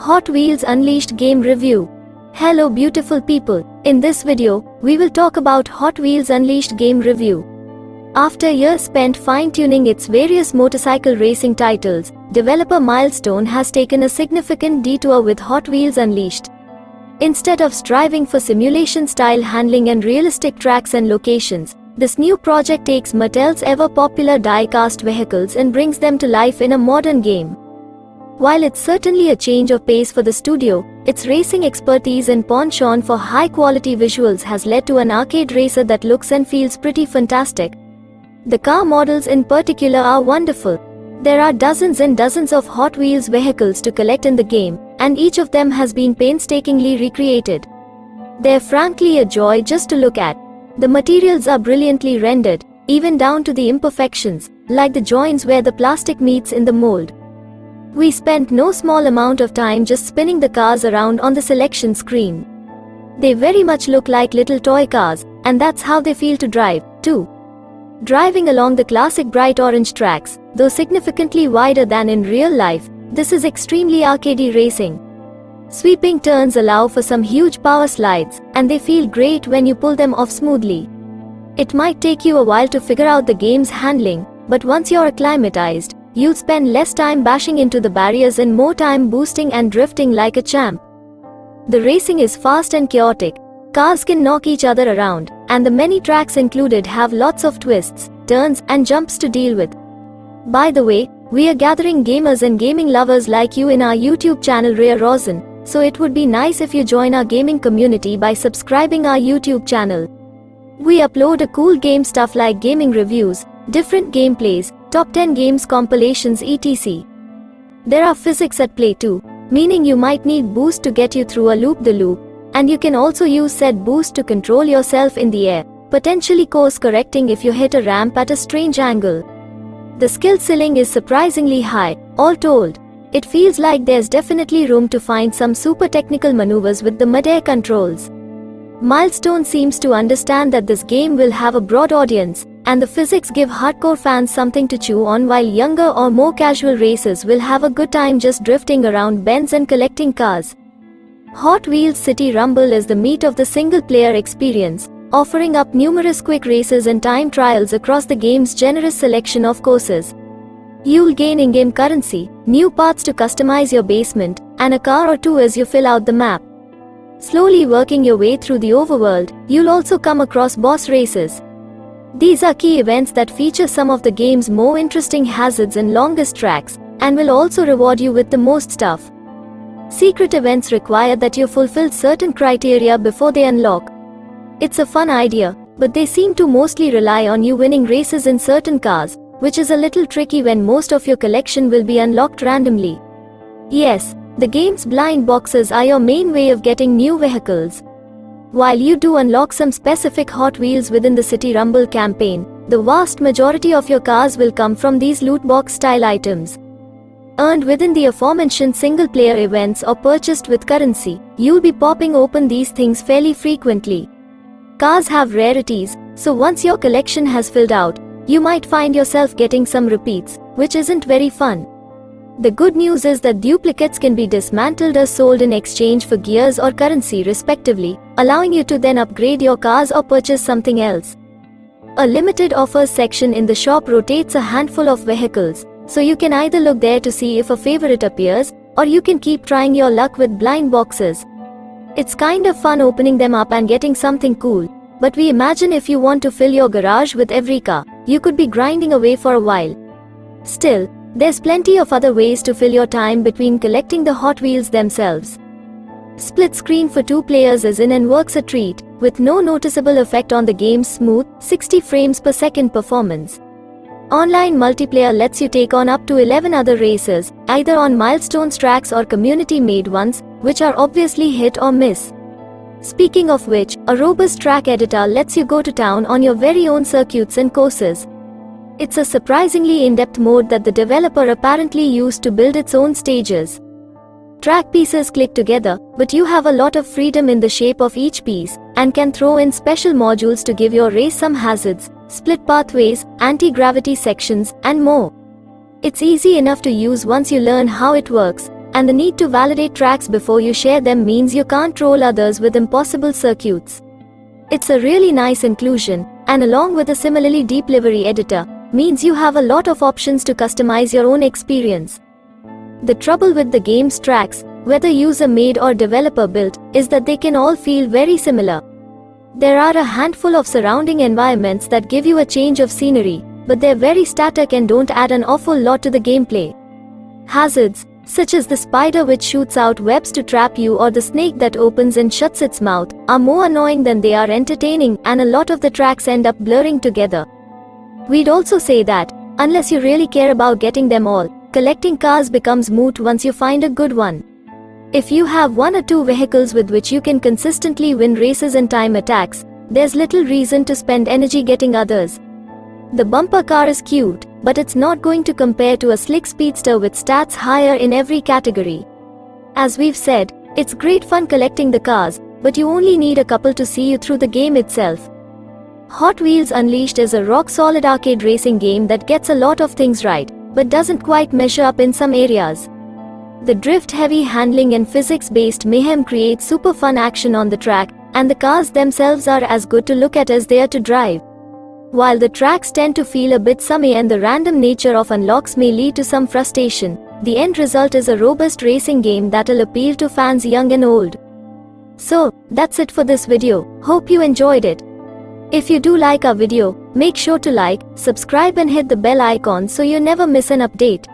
Hot Wheels Unleashed Game Review. Hello beautiful people, in this video, we will talk about Hot Wheels Unleashed Game Review. After years spent fine-tuning its various motorcycle racing titles, developer Milestone has taken a significant detour with Hot Wheels Unleashed. Instead of striving for simulation-style handling and realistic tracks and locations, this new project takes Mattel's ever-popular die-cast vehicles and brings them to life in a modern game. While it's certainly a change of pace for the studio, its racing expertise and penchant for high-quality visuals has led to an arcade racer that looks and feels pretty fantastic. The car models in particular are wonderful. There are dozens and dozens of Hot Wheels vehicles to collect in the game, and each of them has been painstakingly recreated. They're frankly a joy just to look at. The materials are brilliantly rendered, even down to the imperfections, like the joints where the plastic meets in the mold. We spent no small amount of time just spinning the cars around on the selection screen. They very much look like little toy cars, and that's how they feel to drive, too. Driving along the classic bright orange tracks, though significantly wider than in real life, this is extremely arcadey racing. Sweeping turns allow for some huge power slides, and they feel great when you pull them off smoothly. It might take you a while to figure out the game's handling, but once you're acclimatized, you'll spend less time bashing into the barriers and more time boosting and drifting like a champ. The racing is fast and chaotic. Cars can knock each other around, and the many tracks included have lots of twists, turns, and jumps to deal with. By the way, we are gathering gamers and gaming lovers like you in our YouTube channel RAYAROZEN, so it would be nice if you join our gaming community by subscribing our YouTube channel. We upload a cool game stuff like gaming reviews, different gameplays, top 10 games compilations etc. There are physics at play too, meaning you might need boost to get you through a loop-the-loop, and you can also use said boost to control yourself in the air, potentially course correcting if you hit a ramp at a strange angle. The skill ceiling is surprisingly high, all told. It feels like there's definitely room to find some super technical maneuvers with the mid-air controls. Milestone seems to understand that this game will have a broad audience, and the physics give hardcore fans something to chew on, while younger or more casual racers will have a good time just drifting around bends and collecting cars. Hot Wheels City Rumble is the meat of the single-player experience, offering up numerous quick races and time trials across the game's generous selection of courses. You'll gain in-game currency, new parts to customize your basement, and a car or two as you fill out the map. Slowly working your way through the overworld, you'll also come across boss races. These are key events that feature some of the game's more interesting hazards and longest tracks, and will also reward you with the most stuff. Secret events require that you fulfill certain criteria before they unlock. It's a fun idea, but they seem to mostly rely on you winning races in certain cars, which is a little tricky when most of your collection will be unlocked randomly. Yes, the game's blind boxes are your main way of getting new vehicles. While you do unlock some specific Hot Wheels within the City Rumble campaign, the vast majority of your cars will come from these loot box style items. Earned within the aforementioned single-player events or purchased with currency, you'll be popping open these things fairly frequently. Cars have rarities, so once your collection has filled out, you might find yourself getting some repeats, which isn't very fun. The good news is that duplicates can be dismantled or sold in exchange for gears or currency respectively, allowing you to then upgrade your cars or purchase something else. A limited offers section in the shop rotates a handful of vehicles, so you can either look there to see if a favorite appears, or you can keep trying your luck with blind boxes. It's kind of fun opening them up and getting something cool, but we imagine if you want to fill your garage with every car, you could be grinding away for a while. Still, there's plenty of other ways to fill your time between collecting the Hot Wheels themselves. Split screen for 2 players is in and works a treat, with no noticeable effect on the game's smooth, 60 frames per second performance. Online multiplayer lets you take on up to 11 other racers, either on Milestone's tracks or community-made ones, which are obviously hit or miss. Speaking of which, a robust track editor lets you go to town on your very own circuits and courses. It's a surprisingly in-depth mode that the developer apparently used to build its own stages. Track pieces click together, but you have a lot of freedom in the shape of each piece, and can throw in special modules to give your race some hazards, split pathways, anti-gravity sections, and more. It's easy enough to use once you learn how it works, and the need to validate tracks before you share them means you can't troll others with impossible circuits. It's a really nice inclusion, and along with a similarly deep livery editor, means you have a lot of options to customize your own experience. The trouble with the game's tracks, whether user-made or developer-built, is that they can all feel very similar. There are a handful of surrounding environments that give you a change of scenery, but they're very static and don't add an awful lot to the gameplay. Hazards, such as the spider which shoots out webs to trap you or the snake that opens and shuts its mouth, are more annoying than they are entertaining, and a lot of the tracks end up blurring together. We'd also say that, unless you really care about getting them all, collecting cars becomes moot once you find a good one. If you have one or two vehicles with which you can consistently win races and time attacks, there's little reason to spend energy getting others. The bumper car is cute, but it's not going to compare to a slick speedster with stats higher in every category. As we've said, it's great fun collecting the cars, but you only need a couple to see you through the game itself. Hot Wheels Unleashed is a rock-solid arcade racing game that gets a lot of things right, but doesn't quite measure up in some areas. The drift-heavy handling and physics-based mayhem creates super fun action on the track, and the cars themselves are as good to look at as they are to drive. While the tracks tend to feel a bit summy and the random nature of unlocks may lead to some frustration, the end result is a robust racing game that'll appeal to fans young and old. So, that's it for this video. Hope you enjoyed it. If you do like our video, make sure to like, subscribe and hit the bell icon so you never miss an update.